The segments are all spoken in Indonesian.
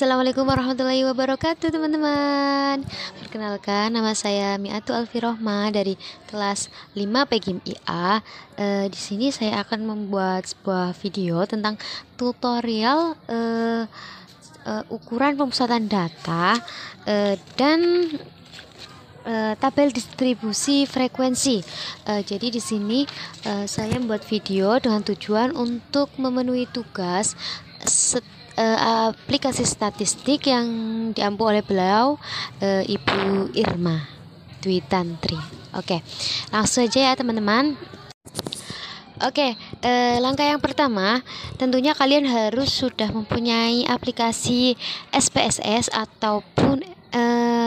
Assalamualaikum warahmatullahi wabarakatuh, teman-teman. Perkenalkan, nama saya Miatu Alfirohma dari kelas 5 PGIM IA. Di sini saya akan membuat sebuah video tentang tutorial ukuran pemusatan data dan tabel distribusi frekuensi. Jadi di sini saya membuat video dengan tujuan untuk memenuhi tugas aplikasi statistik yang diampu oleh beliau, Ibu Irma Dwi Tantri. Oke, langsung aja ya teman-teman. Oke, langkah yang pertama tentunya kalian harus sudah mempunyai aplikasi SPSS ataupun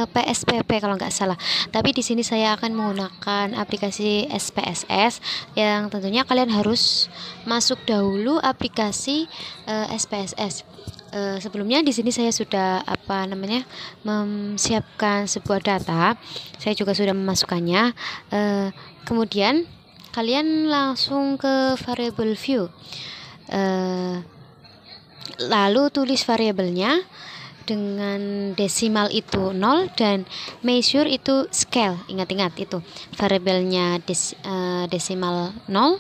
PSPP kalau nggak salah. Tapi di sini saya akan menggunakan aplikasi SPSS yang tentunya kalian harus masuk dahulu aplikasi SPSS. Sebelumnya di sini saya sudah memsiapkan sebuah data. Saya juga sudah memasukkannya. Kemudian kalian langsung ke variable view. Lalu tulis variabelnya dengan desimal itu 0 dan measure itu scale. Ingat-ingat itu variabelnya desimal 0,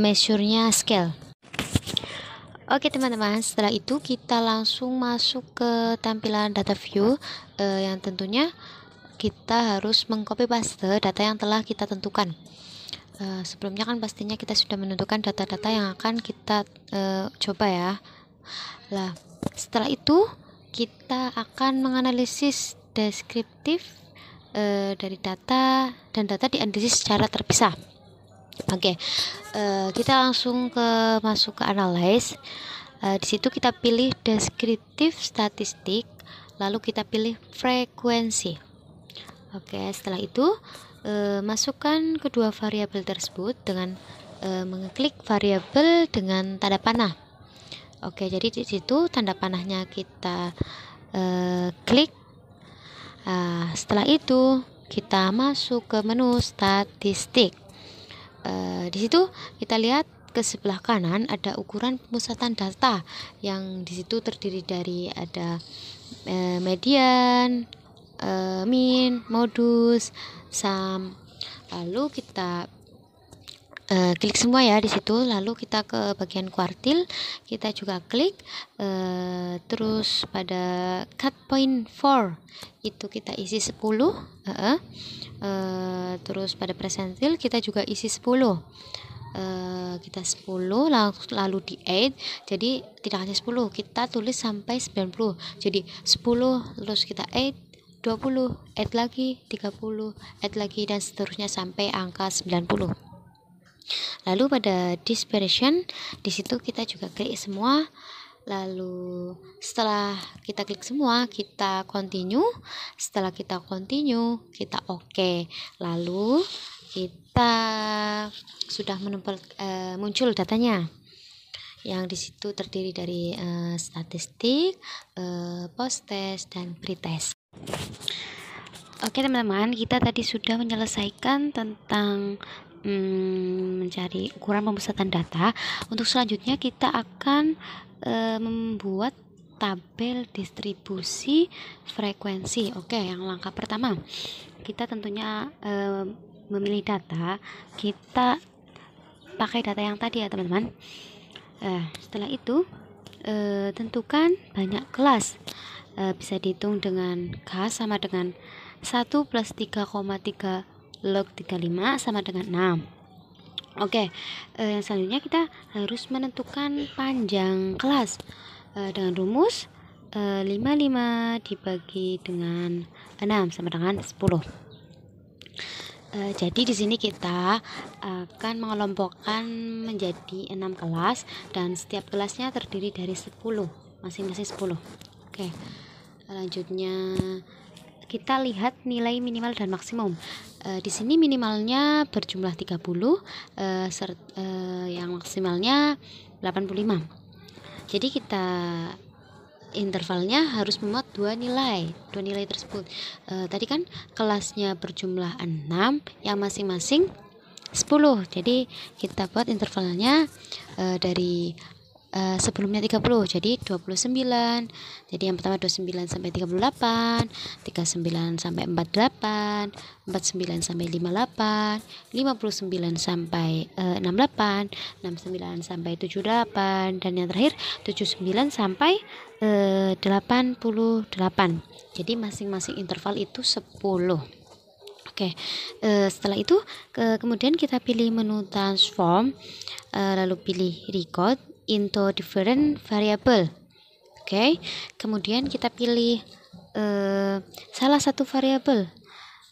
measure-nya scale. Oke teman-teman, setelah itu kita langsung masuk ke tampilan data view, yang tentunya kita harus mengcopy paste data yang telah kita tentukan. Sebelumnya kan pastinya kita sudah menentukan data-data yang akan kita coba ya. Lah, setelah itu kita akan menganalisis deskriptif dari data, dan data dianalisis secara terpisah. Oke, kita langsung masuk ke analyze. Di situ kita pilih deskriptif statistik, lalu kita pilih frekuensi. Oke, setelah itu masukkan kedua variabel tersebut dengan mengklik variabel dengan tanda panah. Oke, jadi di situ tanda panahnya kita klik. Setelah itu kita masuk ke menu statistik. Di situ kita lihat ke sebelah kanan ada ukuran pemusatan data yang di situ terdiri dari ada median, mean, modus, sum. Lalu kita klik semua ya di situ. Lalu kita ke bagian kuartil, kita juga klik. Terus pada cut point 4 itu kita isi 10. Terus pada persentil kita juga isi 10. Kita 10 lalu di add, jadi tidak hanya 10, kita tulis sampai 90. Jadi 10 terus kita add 20, add lagi 30, add lagi, dan seterusnya sampai angka 90. Lalu pada dispersion di situ kita juga klik semua. Lalu setelah kita klik semua, kita continue. Setelah kita continue, kita oke. Lalu kita sudah muncul datanya, yang di situ terdiri dari statistik, post test, dan pretest. Oke teman-teman, kita tadi sudah menyelesaikan tentang mencari ukuran pemusatan data. Untuk selanjutnya kita akan membuat tabel distribusi frekuensi. Oke, yang langkah pertama kita tentunya memilih data. Kita pakai data yang tadi ya teman-teman. Setelah itu tentukan banyak kelas. Bisa dihitung dengan K sama dengan 1 plus 3,3 log 35 sama dengan 6. Oke, yang selanjutnya kita harus menentukan panjang kelas dengan rumus 55 dibagi dengan 6 sama dengan 10. Jadi di sini kita akan mengelompokkan menjadi 6 kelas, dan setiap kelasnya terdiri dari 10, masing-masing 10. Oke, selanjutnya kita lihat nilai minimal dan maksimum. Di sini minimalnya berjumlah 30, yang maksimalnya 85. Jadi kita intervalnya harus memuat dua nilai tersebut. Tadi kan kelasnya berjumlah 6, yang masing-masing 10. Jadi kita buat intervalnya dari sebelumnya 30, jadi 29. Jadi yang pertama 29 sampai 38, 39 sampai 48, 49 sampai 58, 59 sampai 68, 69 sampai 78, dan yang terakhir 79 sampai 88. Jadi masing-masing interval itu 10. Oke, setelah itu kemudian kita pilih menu transform, lalu pilih record into different variable. Oke, kemudian kita pilih salah satu variabel,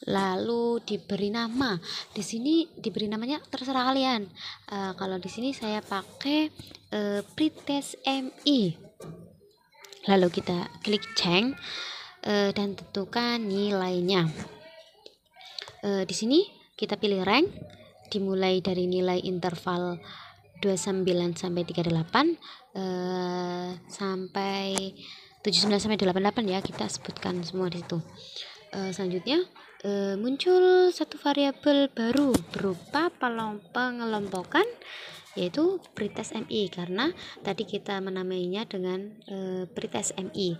lalu diberi nama. Di sini diberi namanya terserah kalian. Kalau di sini saya pakai pretest mi. Lalu kita klik change dan tentukan nilainya. Di sini kita pilih rank, dimulai dari nilai interval 29 sampai 38 sampai 79 sampai 88 ya, kita sebutkan semua di situ. Selanjutnya muncul satu variabel baru berupa pengelompokan, yaitu pretest mi, karena tadi kita menamainya dengan pretest mi.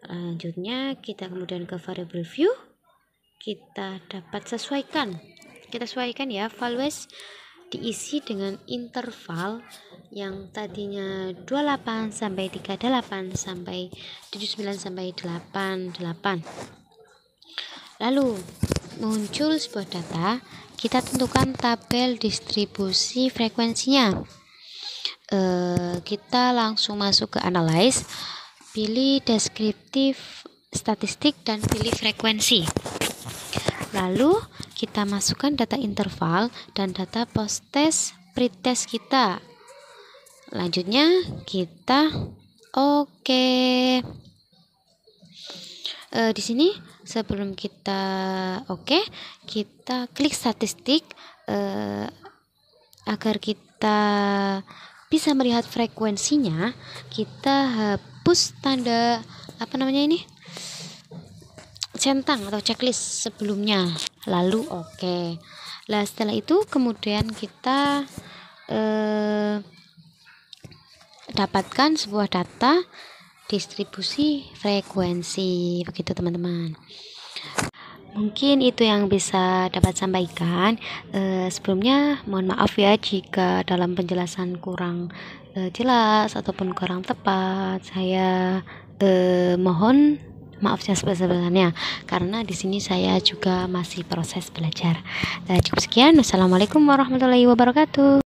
Selanjutnya kita kemudian ke variable view, kita dapat sesuaikan ya, values diisi dengan interval yang tadinya 28 sampai 38 sampai 79 sampai 88. Lalu muncul sebuah data, kita tentukan tabel distribusi frekuensinya. Kita langsung masuk ke analyze, pilih deskriptif statistik dan pilih frekuensi. Lalu kita masukkan data interval dan data post-test pretest kita. Lanjutnya kita di sini sebelum kita kita klik statistik agar kita bisa melihat frekuensinya. Kita hapus tanda centang atau checklist sebelumnya, lalu Nah, setelah itu kemudian kita dapatkan sebuah data distribusi frekuensi, begitu teman-teman. Mungkin itu yang bisa dapat sampaikan. Sebelumnya mohon maaf ya jika dalam penjelasan kurang jelas ataupun kurang tepat. Saya mohon maaf yang sebesar-besarnya, karena di sini saya juga masih proses belajar. Cukup sekian. Wassalamualaikum warahmatullahi wabarakatuh.